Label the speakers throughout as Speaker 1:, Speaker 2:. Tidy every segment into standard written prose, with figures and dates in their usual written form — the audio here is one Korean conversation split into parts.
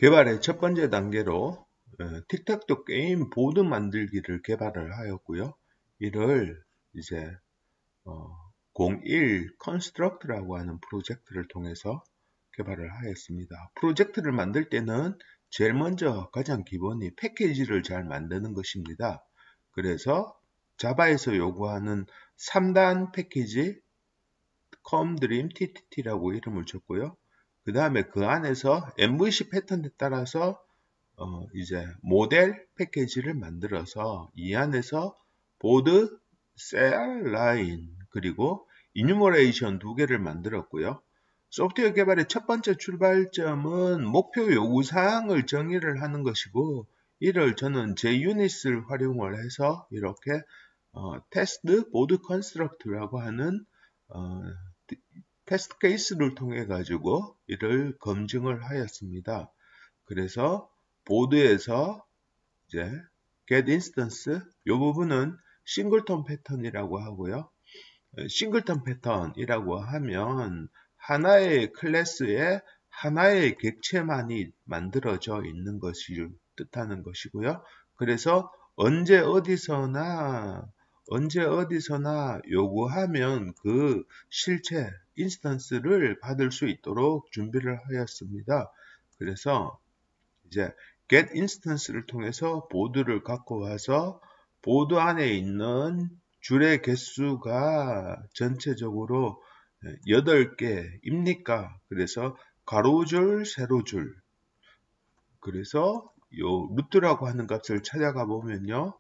Speaker 1: 개발의 첫 번째 단계로 틱탁톡 게임 보드 만들기를 개발을 하였고요. 이를 이제 01 컨스트럭트라고 하는 프로젝트를 통해서 개발을 하였습니다. 프로젝트를 만들 때는 제일 먼저 가장 기본이 패키지를 잘 만드는 것입니다. 그래서 자바에서 요구하는 3단 패키지 컴드림 TTT라고 이름을 줬고요. 그 다음에 그 안에서 MVC 패턴에 따라서 이제 모델 패키지를 만들어서 이 안에서 보드, 셀, 라인 그리고 이뉴머레이션 두 개를 만들었고요. 소프트웨어 개발의 첫 번째 출발점은 목표 요구사항을 정의를 하는 것이고 이를 저는 JUnit을 활용을 해서 이렇게 테스트 보드 컨스트럭트라고 하는 테스트 케이스를 통해 가지고 이를 검증을 하였습니다. 그래서 보드에서 이제 get instance 이 부분은 싱글턴 패턴이라고 하고요. 싱글턴 패턴이라고 하면 하나의 클래스에 하나의 객체만이 만들어져 있는 것을 뜻하는 것이고요. 그래서 언제 어디서나 요구하면 그 실체 인스턴스를 받을 수 있도록 준비를 하였습니다. 그래서 이제 get instance를 통해서 보드를 갖고 와서 보드 안에 있는 줄의 개수가 전체적으로 8개입니까? 그래서 가로줄, 세로줄. 그래서 요 루트라고 하는 값을 찾아가 보면요.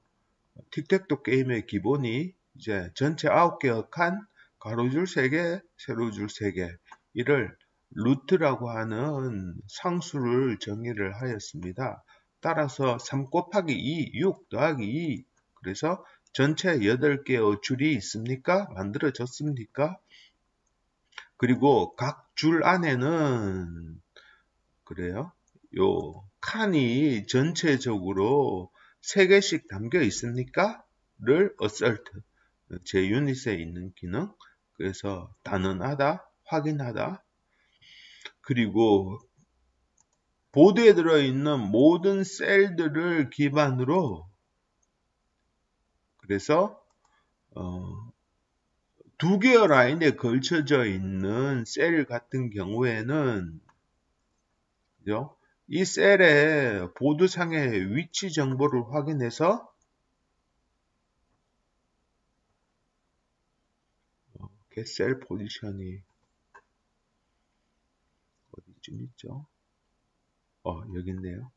Speaker 1: 틱택톡 게임의 기본이 이제 전체 9개의 칸, 가로줄 3개, 세로줄 3개. 이를 루트라고 하는 상수를 정의를 하였습니다. 따라서 3 곱하기 2, 6 더하기 2. 그래서 전체 8개의 줄이 있습니까? 만들어졌습니까? 그리고 각 줄 안에는 그래요. 요 칸이 전체적으로 3개씩 담겨 있습니까? 를 assert. 제 유닛에 있는 기능. 그래서 단언하다, 확인하다. 그리고 보드에 들어있는 모든 셀들을 기반으로 그래서 2개의 라인에 걸쳐져 있는 셀 같은 경우에는 그죠? 이 셀의 보드상의 위치 정보를 확인해서 셀 포지션이 어디쯤 있죠? 여기 있네요.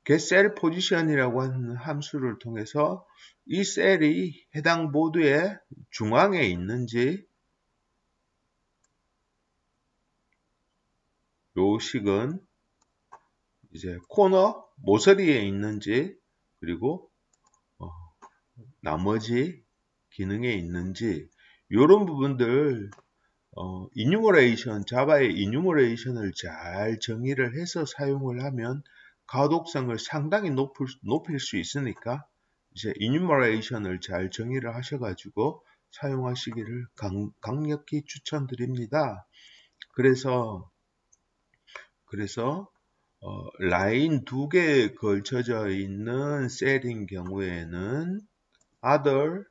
Speaker 1: getCell position이라고 하는 함수를 통해서 이 셀이 해당 보드의 중앙에 있는지 요 식은 이제 코너 모서리에 있는지 그리고 나머지 기능에 있는지 이런 부분들 이뉴머레이션 자바의 이뉴머레이션을 잘 정의를 해서 사용을 하면 가독성을 상당히 높일 수 있으니까 이제 이뉴머레이션을 잘 정의를 하셔가지고 사용하시기를 강력히 추천드립니다. 그래서 라인 2개에 걸쳐져 있는 셀인 경우에는 other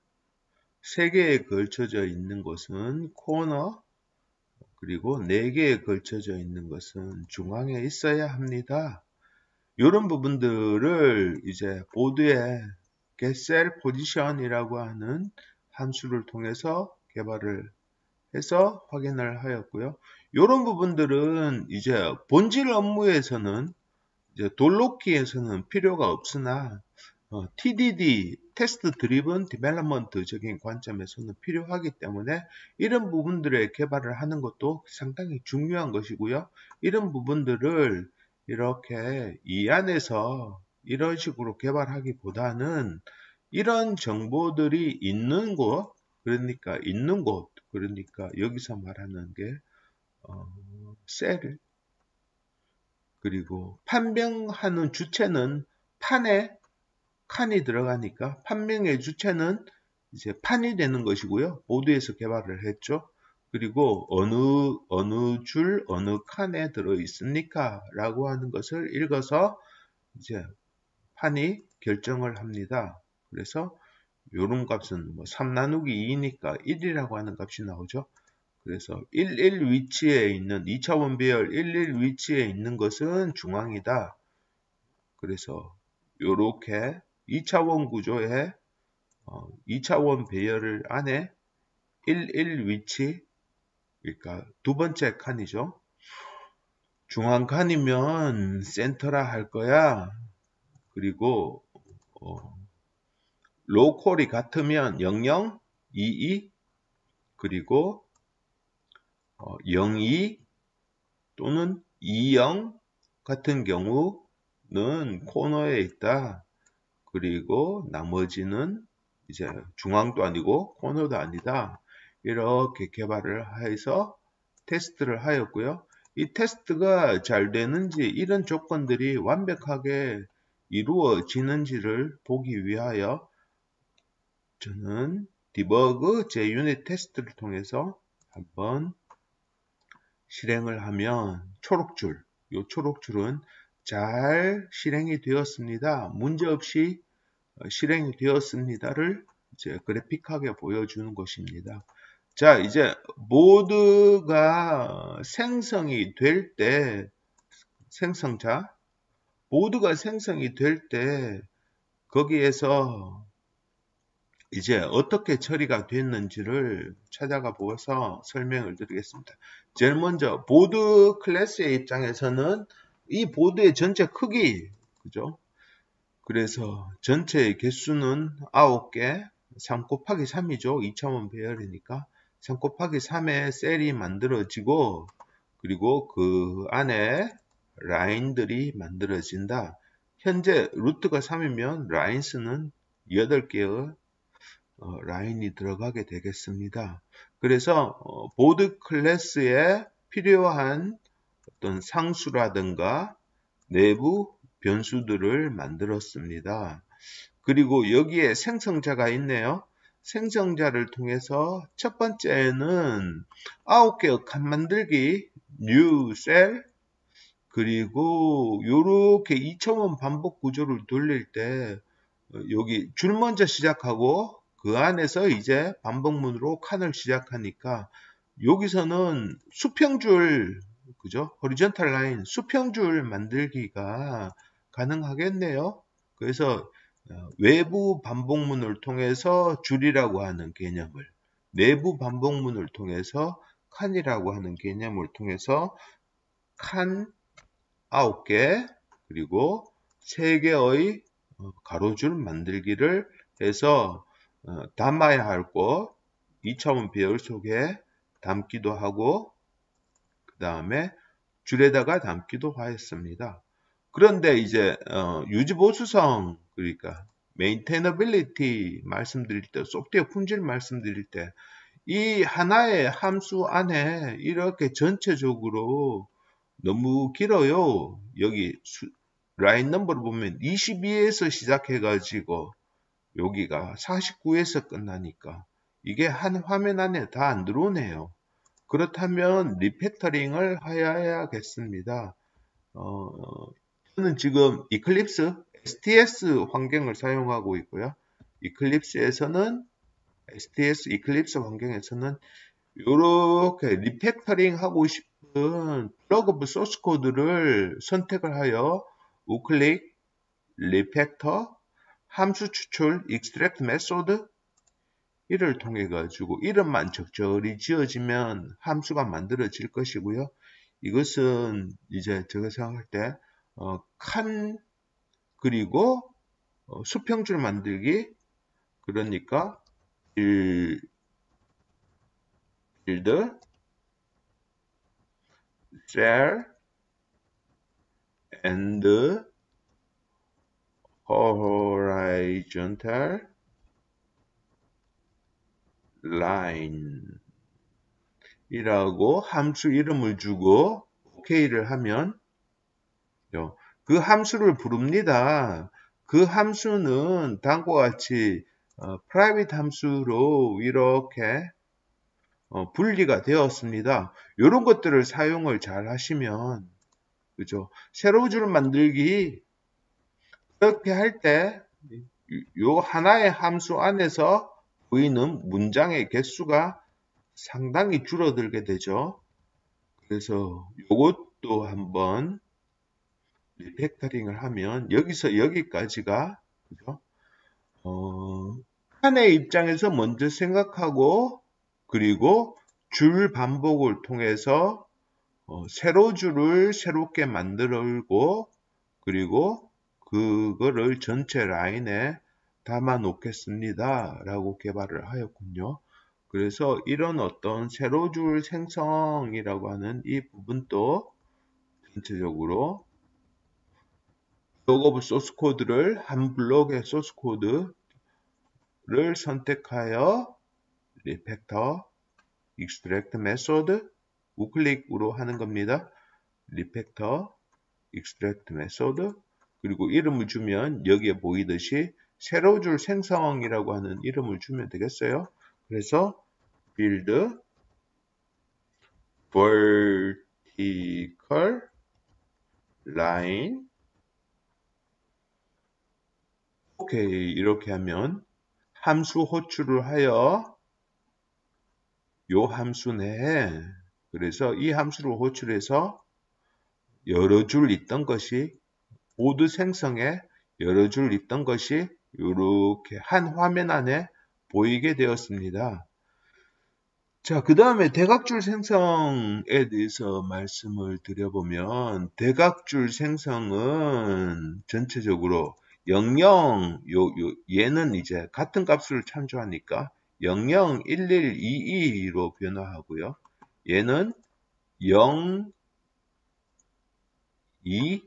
Speaker 1: 3개에 걸쳐져 있는 것은 코너 그리고 4개에 걸쳐져 있는 것은 중앙에 있어야 합니다. 이런 부분들을 이제 보드에 getCell position이라고 하는 함수를 통해서 개발을 해서 확인을 하였고요. 이런 부분들은 이제 본질 업무에서는 이제 돌놓기에서는 필요가 없으나 TDD, 테스트 드리븐 디벨롭먼트적인 관점에서는 필요하기 때문에 이런 부분들의 개발을 하는 것도 상당히 중요한 것이고요. 이런 부분들을 이렇게 이 안에서 이런 식으로 개발하기보다는 이런 정보들이 있는 곳, 그러니까 여기서 말하는 게 셀, 그리고 판명하는 주체는 판에 칸이 들어가니까 판명의 주체는 이제 판이 되는 것이고요. 보드에서 개발을 했죠. 그리고 어느 줄, 어느 칸에 들어 있습니까? 라고 하는 것을 읽어서 이제 판이 결정을 합니다. 그래서 요런 값은 뭐 3 나누기 2니까 1이라고 하는 값이 나오죠. 그래서 11 위치에 있는 2차원 배열 11 위치에 있는 것은 중앙이다. 그래서 요렇게 2차원 구조의 2차원 배열을 안에 11 위치, 그러니까 두 번째 칸이죠. 중앙 칸이면 센터라 할 거야. 그리고 로컬이 같으면 00, 22, 그리고 02 또는 20 같은 경우는 코너에 있다. 그리고 나머지는 이제 중앙도 아니고 코너도 아니다. 이렇게 개발을 해서 테스트를 하였고요. 이 테스트가 잘 되는지 이런 조건들이 완벽하게 이루어지는지를 보기 위하여 저는 디버그 JUnit 테스트를 통해서 한번 실행을 하면 초록줄, 이 초록줄은 잘 실행이 되었습니다. 문제없이 실행이 되었습니다를 이제 그래픽하게 보여주는 것입니다. 자, 이제 보드가 생성이 될 때, 보드가 생성이 될 때, 거기에서 이제 어떻게 처리가 됐는지를 찾아가 보아서 설명을 드리겠습니다. 제일 먼저, 보드 클래스의 입장에서는 이 보드의 전체 크기, 그죠? 그래서 전체의 개수는 9개, 3 곱하기 3이죠. 2차원 배열이니까. 3 곱하기 3의 셀이 만들어지고, 그리고 그 안에 라인들이 만들어진다. 현재 루트가 3이면 라인수는 8개의 라인이 들어가게 되겠습니다. 그래서 보드 클래스에 필요한 어떤 상수라든가 내부 변수들을 만들었습니다. 그리고 여기에 생성자가 있네요. 생성자를 통해서 첫 번째는 9개의 칸 만들기, new cell, 그리고 이렇게 2차원 반복 구조를 돌릴 때 여기 줄 먼저 시작하고 그 안에서 이제 반복문으로 칸을 시작하니까 여기서는 수평줄, 그죠? horizontal line, 수평줄 만들기가 가능하겠네요. 그래서 외부 반복문을 통해서 줄이라고 하는 개념을, 내부 반복문을 통해서 칸이라고 하는 개념을 통해서 칸 9개, 그리고 3개의 가로줄 만들기를 해서 담아야 할 것, 2차원 배열 속에 담기도 하고 그 다음에 줄에다가 담기도 하였습니다. 그런데 이제 유지보수성, 그러니까 maintainability 말씀드릴 때, 소프트웨어 품질 말씀드릴 때 이 하나의 함수 안에 이렇게 전체적으로 너무 길어요. 여기 라인 넘버를 보면 22에서 시작해가지고 여기가 49에서 끝나니까 이게 한 화면 안에 다 안 들어오네요. 그렇다면 리팩터링을 해야겠습니다. 저는 지금 이클립스 STS 환경을 사용하고 있고요. 이클립스에서는 STS 이클립스 환경에서는 이렇게 리팩터링 하고 싶은 플러그able 소스 코드를 선택을 하여 우클릭, 리팩터, 함수 추출, extract method 이를 통해 가지고 이름만 적절히 지어지면 함수가 만들어질 것이고요. 이것은 이제 제가 생각할 때 칸 그리고 수평줄 만들기, 그러니까 build cell and horizontal line 이라고 함수 이름을 주고 OK를 하면 그 함수를 부릅니다. 그 함수는 다음과 같이 private 함수로 이렇게 분리가 되었습니다. 이런 것들을 사용을 잘 하시면, 그죠? 세로 줄 만들기, 이렇게 할 때, 요 하나의 함수 안에서 보이는 문장의 개수가 상당히 줄어들게 되죠. 그래서 요것도 한번 리팩터링을 하면 여기서 여기까지가, 그죠? 칸의 입장에서 먼저 생각하고, 그리고 줄 반복을 통해서 세로 줄을 새롭게 만들고, 그리고 그거를 전체 라인에 담아 놓겠습니다 라고 개발을 하였군요. 그래서 이런 어떤 세로줄 생성이라고 하는 이 부분도 전체적으로 블록 오브 소스 코드를 한 블록의 소스 코드를 선택하여 리팩터, extract method, 우클릭으로 하는 겁니다. 리팩터, extract method, 그리고 이름을 주면 여기에 보이듯이 세로줄 생성이라고 하는 이름을 주면 되겠어요. 그래서 build vertical line 오케이 이렇게 하면 함수 호출을 하여 요 함수 내에 그래서 이 함수를 호출해서 여러 줄 있던 것이 보드 생성에 여러 줄 있던 것이 이렇게 한 화면 안에 보이게 되었습니다. 자, 그 다음에 대각줄 생성에 대해서 말씀을 드려보면 대각줄 생성은 전체적으로 00, 얘는 이제 같은 값을 참조하니까 00, 11, 22로 변화하고요. 얘는 0, 2,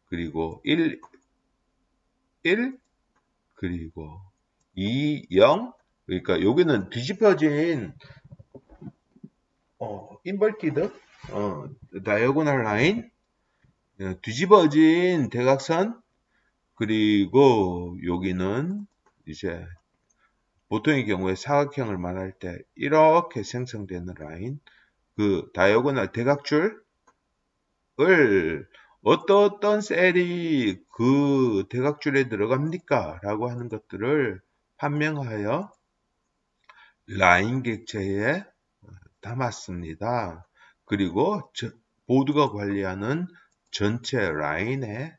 Speaker 1: 그리고 1, 1, 그리고 2, 0, 그러니까 여기는 뒤집어진 인버티드 다이어고널 라인 뒤집어진 대각선 그리고 여기는 이제 보통의 경우에 사각형을 말할 때 이렇게 생성되는 라인 그 다이어고널 대각줄을 어떤 셀이 그 대각줄에 들어갑니까? 라고 하는 것들을 판명하여 라인 객체에 담았습니다. 그리고 보드가 관리하는 전체 라인에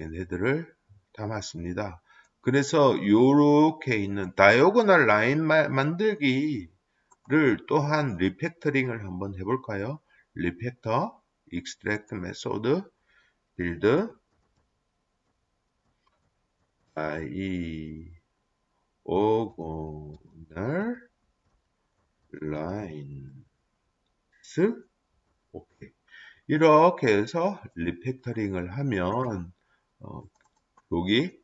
Speaker 1: 얘네들을 담았습니다. 그래서 이렇게 있는 다이어고널 라인 만들기를 또한 리팩터링을 한번 해볼까요? 리팩터, extract method, build diagonal lines 오케이. 이렇게 해서 리팩터링을 하면 여기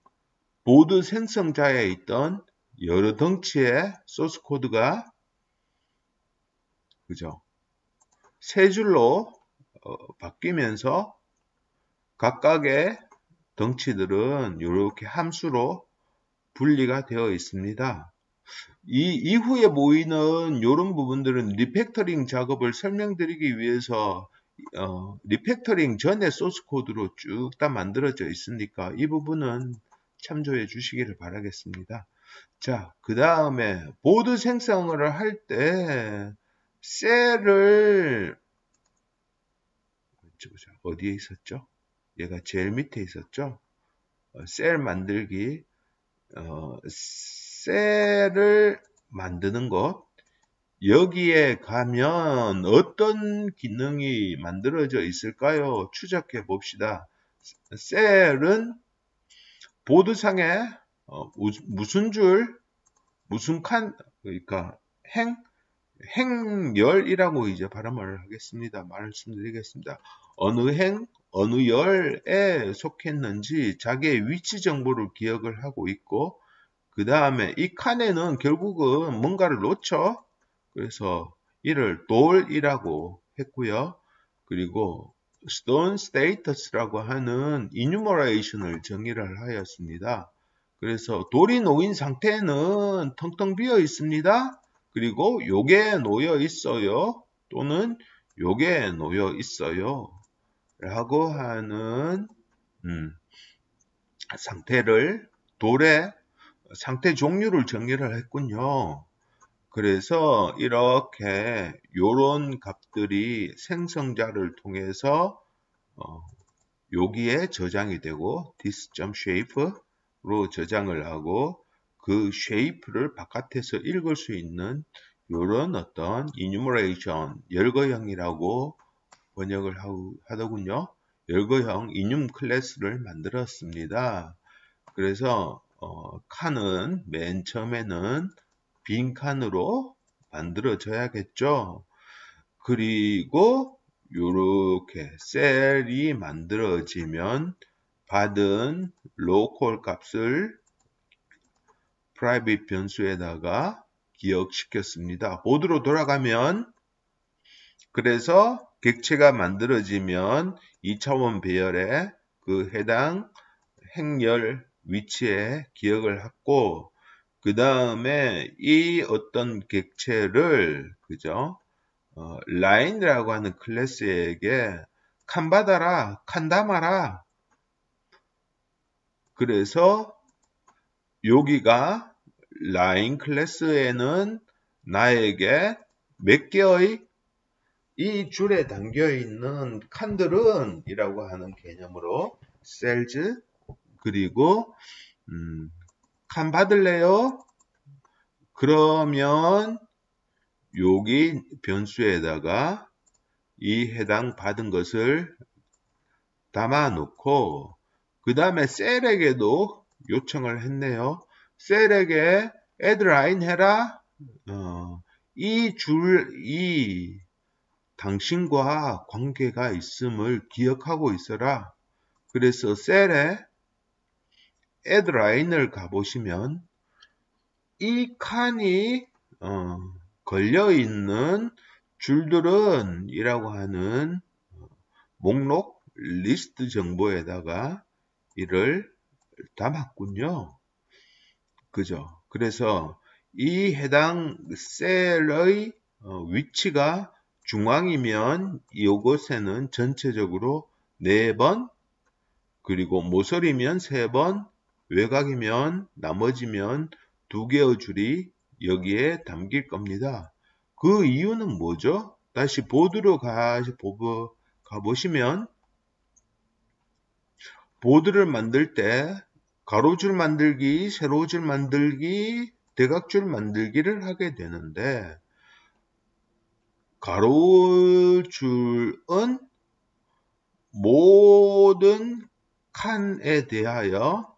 Speaker 1: 보드 생성자에 있던 여러 덩치의 소스 코드가 그죠? 세 줄로 바뀌면서 각각의 덩치들은 이렇게 함수로 분리가 되어 있습니다. 이 이후에 보이는 이런 부분들은 리팩터링 작업을 설명드리기 위해서 리팩터링 전에 소스 코드로 쭉 다 만들어져 있으니까 이 부분은 참조해 주시기를 바라겠습니다. 자, 그 다음에 보드 생성을 할 때 셀을 어디에 있었죠? 얘가 제일 밑에 있었죠? 셀 만들기 셀을 만드는 것 여기에 가면 어떤 기능이 만들어져 있을까요? 추적해 봅시다. 셀은 보드상에 무슨 줄, 무슨 칸, 그러니까 행열이라고 이제 발음을 하겠습니다. 말씀드리겠습니다. 어느 행, 어느 열에 속했는지 자기의 위치 정보를 기억을 하고 있고 그 다음에 이 칸에는 결국은 뭔가를 놓죠. 그래서 이를 돌이라고 했고요. 그리고 stone status라고 하는 enumeration을 정의를 하였습니다. 그래서 돌이 놓인 상태는 텅텅 비어 있습니다. 그리고 요게 놓여 있어요. 또는 요게 놓여 있어요. 라고 하는 상태를 돌의 상태 종류를 정의를 했군요. 그래서 이렇게 요런 값들이 생성자를 통해서 여기에 저장이 되고 this.shape로 저장을 하고 그 shape를 바깥에서 읽을 수 있는 요런 어떤 enumeration 열거형이라고 번역을 하더군요. 열거형 enum 클래스를 만들었습니다. 그래서 칸은 맨 처음에는 빈 칸으로 만들어져야겠죠. 그리고 이렇게 셀이 만들어지면 받은 로컬 값을 private 변수에다가 기억시켰습니다. 보드로 돌아가면 그래서 객체가 만들어지면 2차원 배열에 그 해당 행렬 위치에 기억을 하고 그 다음에 이 어떤 객체를 그죠? 라인이라고 하는 클래스에게 칸 받아라, 칸 담아라. 그래서 여기가 라인 클래스에는 나에게 몇 개의 이 줄에 담겨 있는 칸들은 이라고 하는 개념으로 셀즈 그리고 칸 받을래요? 그러면 여기 변수에다가 이 해당 받은 것을 담아 놓고 그 다음에 셀에게도 요청을 했네요. 셀에게 add line 해라. 이 당신과 관계가 있음을 기억하고 있어라. 그래서 셀에 add line을 가보시면 이 칸이 걸려있는 줄들은 이라고 하는 목록 리스트 정보에다가 이를 담았군요. 그죠? 그래서 이 해당 셀의 위치가 중앙이면 이곳에는 전체적으로 4번 그리고 모서리면 3번 외곽이면 나머지면 2개의 줄이 여기에 담길 겁니다. 그 이유는 뭐죠? 다시 보드로 가보시면 보드를 만들 때 가로줄 만들기, 세로줄 만들기, 대각줄 만들기를 하게 되는데 가로줄은 모든 칸에 대하여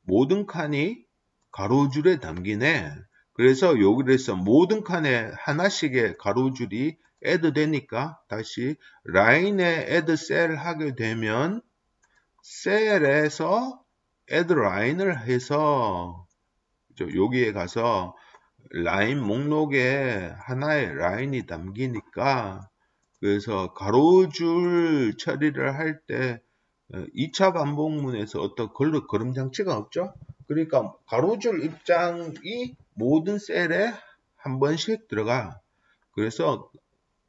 Speaker 1: 모든 칸이 가로줄에 담기네. 그래서 여기에서 모든 칸에 하나씩의 가로줄이 add 되니까 다시 라인에 add cell 하게 되면 셀에서 add line을 해서 여기에 가서 라인 목록에 하나의 라인이 담기니까 그래서 가로줄 처리를 할 때 2차 반복문에서 어떤 걸음 장치가 없죠. 그러니까 가로줄 입장이 모든 셀에 한 번씩 들어가. 그래서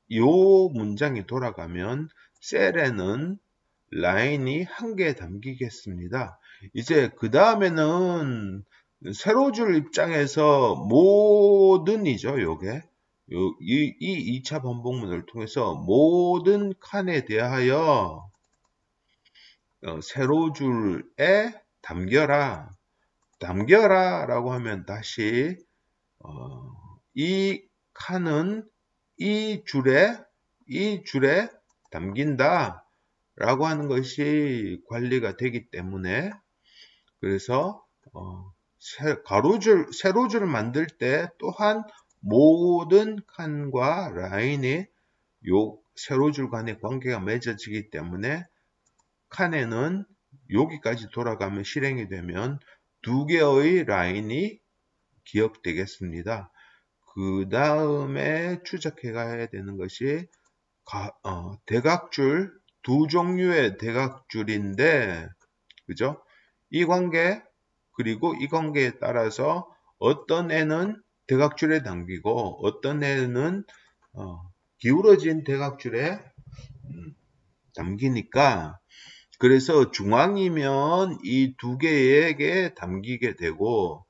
Speaker 1: 이 문장이 돌아가면 셀에는 라인이 한 개 담기겠습니다. 이제 그 다음에는 세로줄 입장에서 모든이죠. 요게 이 2차 반복문을 통해서 모든 칸에 대하여 세로줄에 담겨라 라고 하면 다시 이 칸은 이 줄에 담긴다 라고 하는 것이 관리가 되기 때문에 그래서 세로줄을 만들 때 또한 모든 칸과 라인이 요 세로줄 간의 관계가 맺어지기 때문에 칸에는 여기까지 돌아가면 실행이 되면 2개의 라인이 기억되겠습니다. 그 다음에 추적해 가야 되는 것이 대각줄, 두 종류의 대각줄인데 그죠? 이 관계 그리고 이 관계에 따라서 어떤 애는 대각줄에 담기고 어떤 애는 기울어진 대각줄에 담기니까, 그래서 중앙이면 이 두 개에게 담기게 되고,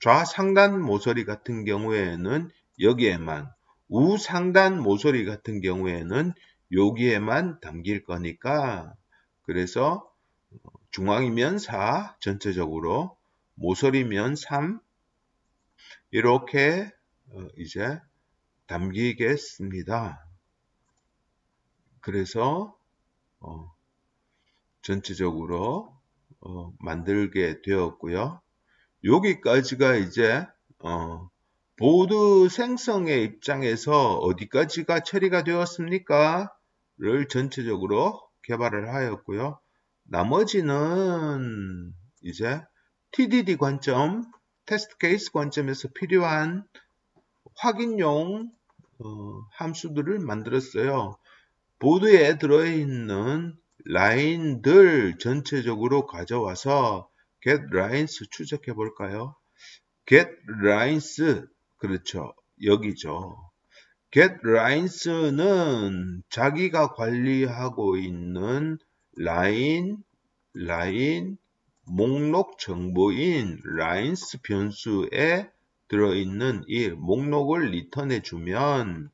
Speaker 1: 좌상단 모서리 같은 경우에는 여기에만, 우상단 모서리 같은 경우에는 여기에만 담길 거니까, 그래서 중앙이면 4 전체적으로, 모서리면 3 이렇게 이제 담기겠습니다. 그래서 전체적으로 만들게 되었고요. 여기까지가 이제 보드 생성의 입장에서 어디까지가 처리가 되었습니까? 를 전체적으로 개발을 하였고요. 나머지는 이제 TDD 관점, 테스트 케이스 관점에서 필요한 확인용 함수들을 만들었어요. 보드에 들어있는 라인들 전체적으로 가져와서 getLines 추적해 볼까요? getLines, 그렇죠. 여기죠. getLines는 자기가 관리하고 있는 라인 목록 정보인 lines 변수에 들어있는 이 목록을 리턴해 주면,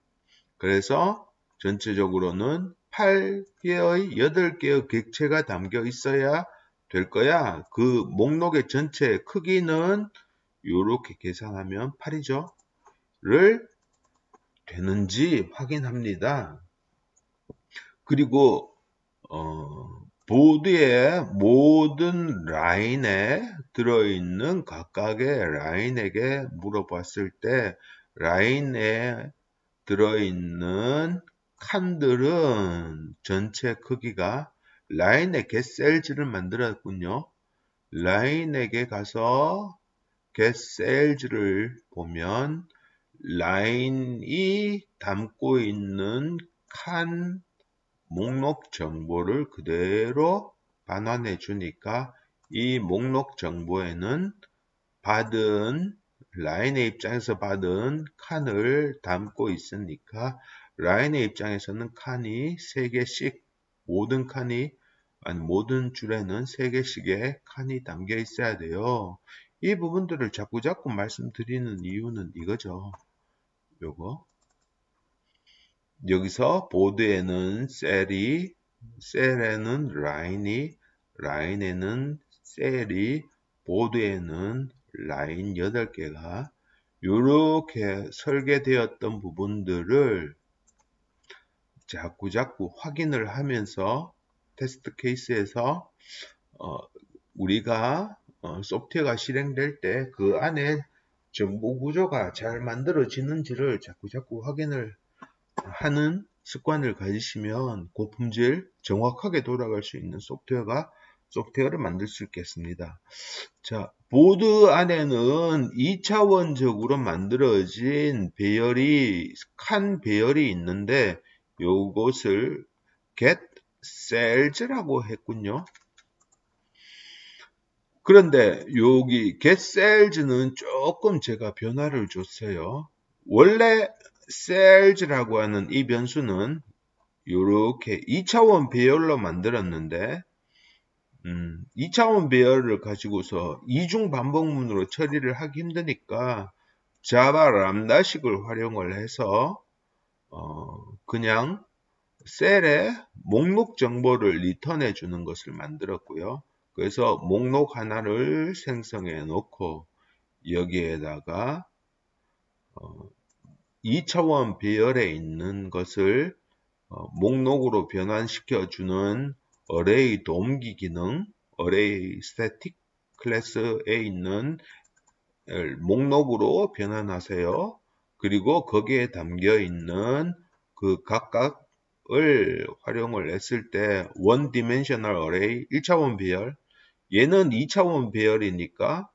Speaker 1: 그래서 전체적으로는 8개의 8개의 객체가 담겨 있어야 될 거야. 그 목록의 전체 크기는 이렇게 계산하면 8이죠. 를 되는지 확인합니다. 그리고 보드의 모든 라인에 들어있는 각각의 라인에게 물어봤을 때 라인에 들어있는 칸들은 전체 크기가, 라인의 getCells를 만들었군요. 라인에게 가서 getCells를 보면 라인이 담고 있는 칸 목록 정보를 그대로 반환해 주니까 이 목록 정보에는 라인의 입장에서 받은 칸을 담고 있으니까 라인의 입장에서는 칸이 3개씩, 모든 줄에는 3개씩의 칸이 담겨 있어야 돼요. 이 부분들을 자꾸 말씀드리는 이유는 이거죠. 요거. 여기서 보드에는 셀에는 라인에는 셀이, 보드에는 라인 8개가 이렇게 설계되었던 부분들을 자꾸 확인을 하면서 테스트 케이스에서 우리가 소프트웨어가 실행될 때 그 안에 정보 구조가 잘 만들어지는지를 자꾸 확인을 하는 습관을 가지시면 고품질 정확하게 돌아갈 수 있는 소프트웨어를 만들 수 있겠습니다. 자, 보드 안에는 2차원적으로 만들어진 칸 배열이 있는데 요것을 getCells라고 했군요. 그런데 여기 getCells는 조금 제가 변화를 줬어요. 원래 cells라고 하는 이 변수는 이렇게 2차원 배열로 만들었는데 2차원 배열을 가지고서 이중 반복문으로 처리를 하기 힘드니까 자바 람다식을 활용을 해서 그냥 셀에 목록 정보를 리턴해 주는 것을 만들었고요. 그래서 목록 하나를 생성해 놓고 여기에다가 2차원 배열에 있는 것을 목록으로 변환시켜 주는 어레이 도움기 기능, 어레이 스태틱 클래스에 있는 목록으로 변환하세요. 그리고 거기에 담겨 있는 그 각각을 활용을 했을 때 원 디멘셔널 어레이 1차원 배열, 얘는 2차원 배열이니까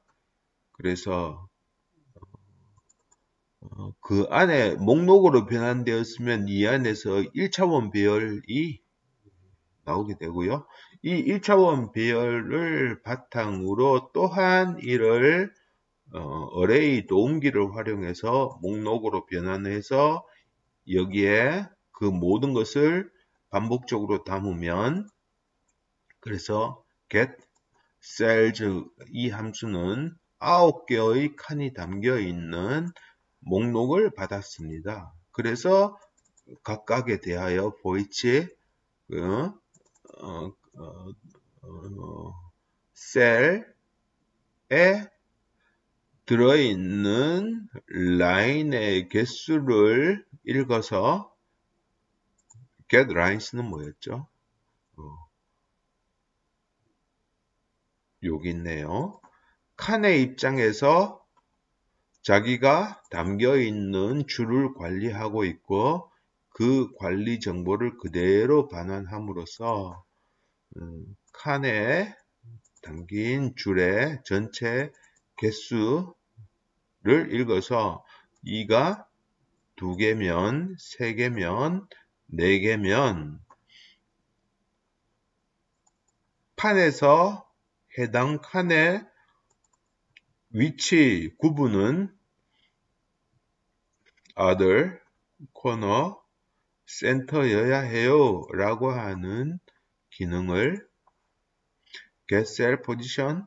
Speaker 1: 그래서 그 안에 목록으로 변환되었으면 이 안에서 1차원 배열이 나오게 되고요. 이 1차원 배열을 바탕으로 또한 이를 어레이 도움기를 활용해서 목록으로 변환해서 여기에 그 모든 것을 반복적으로 담으면, 그래서 get cells 이 함수는 9개의 칸이 담겨 있는 목록을 받았습니다. 그래서 각각에 대하여 for 셀에 들어있는 라인의 개수를 읽어서 get lines는 뭐였죠? 여기 있네요. 칸의 입장에서 자기가 담겨 있는 줄을 관리하고 있고 그 관리 정보를 그대로 반환함으로써 칸에 담긴 줄의 전체 개수를 읽어서 2가 2개면, 3개면, 4개면 판에서 해당 칸의 위치 구분은 other, 코너, 센터여야 해요 라고 하는 기능을 get cell position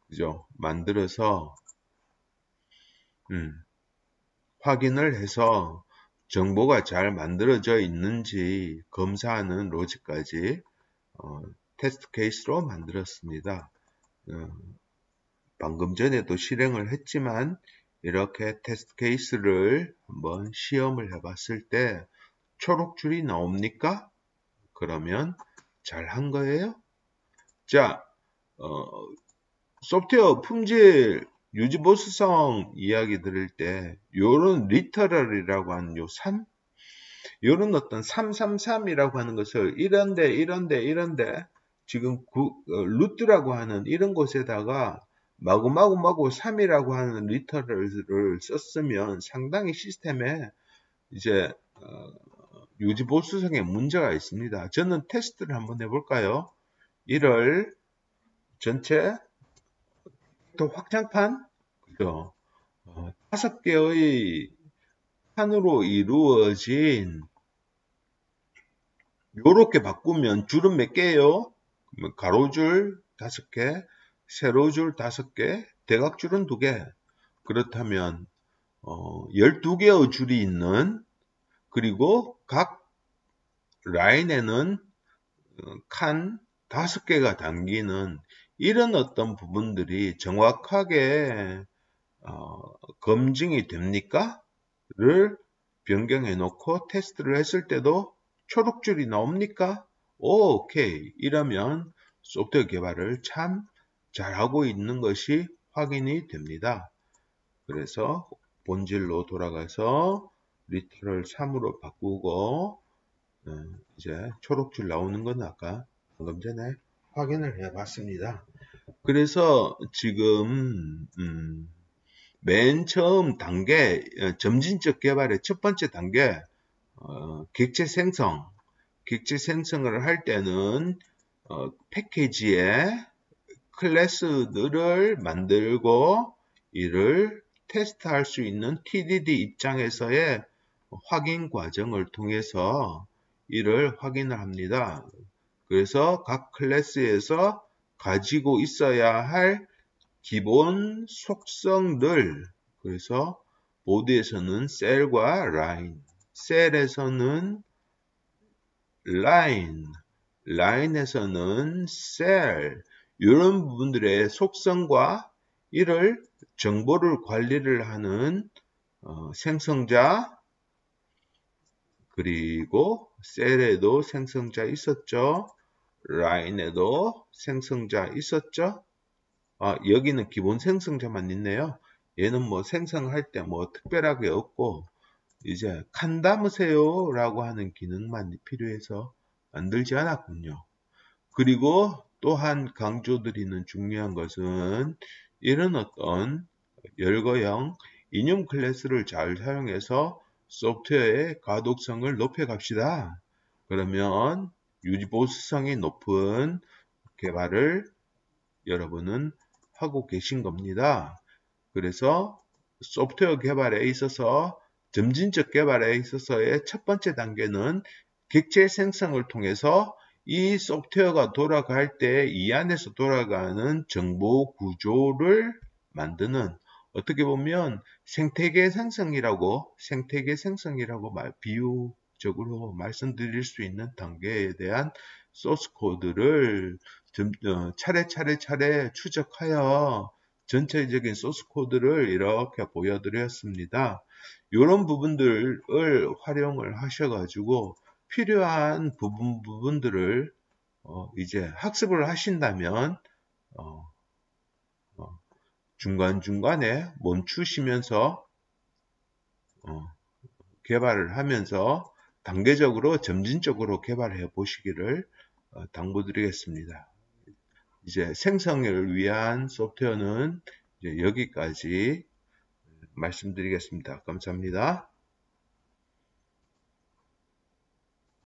Speaker 1: 그죠? 만들어서 확인을 해서 정보가 잘 만들어져 있는지 검사하는 로직까지 테스트 케이스로 만들었습니다. 방금 전에도 실행을 했지만 이렇게 테스트 케이스를 한번 시험을 해봤을 때 초록줄이 나옵니까? 그러면 잘 한 거예요. 자, 소프트웨어 품질 유지 보수성 이야기 들을 때 요런 리터럴이라고 하는 요 3, 요런 어떤 333이라고 하는 것을 이런데 지금 루트라고 하는 이런 곳에다가 마구 3이라고 하는 리터럴을 썼으면 상당히 시스템에 이제 유지 보수성에 문제가 있습니다. 저는 테스트를 한번 해볼까요? 이를 전체 또 확장판 그죠? 5개의 판으로 이루어진 요렇게 바꾸면 줄은 몇 개예요? 가로줄 5개, 세로줄 5개, 대각줄은 2개. 그렇다면 12개의 줄이 있는 그리고 각 라인에는 칸 5개가 담기는 이런 어떤 부분들이 정확하게 검증이 됩니까? 를 변경해 놓고 테스트를 했을 때도 초록줄이 나옵니까? 오케이. 이러면 소프트웨어 개발을 참 잘하고 있는 것이 확인이 됩니다. 그래서 본질로 돌아가서 리터럴 3으로 바꾸고 이제 초록줄 나오는 건 아까 방금 전에 확인을 해 봤습니다. 그래서 지금 맨 처음 단계 점진적 개발의 첫 번째 단계 객체 생성을 할 때는 패키지에 클래스들을 만들고 이를 테스트할 수 있는 TDD 입장에서의 확인 과정을 통해서 이를 확인을 합니다. 그래서 각 클래스에서 가지고 있어야 할 기본 속성들, 그래서 보드에서는 셀과 라인, 셀에서는 라인, 라인에서는 셀, 이런 부분들의 속성과 이를 정보를 관리를 하는 생성자, 그리고 셀에도 생성자 있었죠. 라인에도 생성자 있었죠. 여기는 기본 생성자만 있네요. 얘는 뭐 생성할 때 뭐 특별하게 없고 이제 칸 담으세요 라고 하는 기능만 필요해서 만들지 않았군요. 그리고 또한 강조드리는 중요한 것은 이런 어떤 열거형 인용 클래스를 잘 사용해서 소프트웨어의 가독성을 높여 갑시다. 그러면 유지 보수성이 높은 개발을 여러분은 하고 계신 겁니다. 그래서 소프트웨어 개발에 있어서 점진적 개발에 있어서의 첫 번째 단계는 객체 생성을 통해서 이 소프트웨어가 돌아갈 때 이 안에서 돌아가는 정보 구조를 만드는, 어떻게 보면 생태계 생성이라고 비유적으로 말씀드릴 수 있는 단계에 대한 소스 코드를 차례 추적하여 전체적인 소스 코드를 이렇게 보여드렸습니다. 이런 부분들을 활용을 하셔가지고 필요한 부분들을 이제 학습을 하신다면 중간중간에 멈추시면서 개발을 하면서 단계적으로 점진적으로 개발해 보시기를 당부드리겠습니다. 이제 생성을 위한 소프트웨어는 이제 여기까지 말씀드리겠습니다. 감사합니다.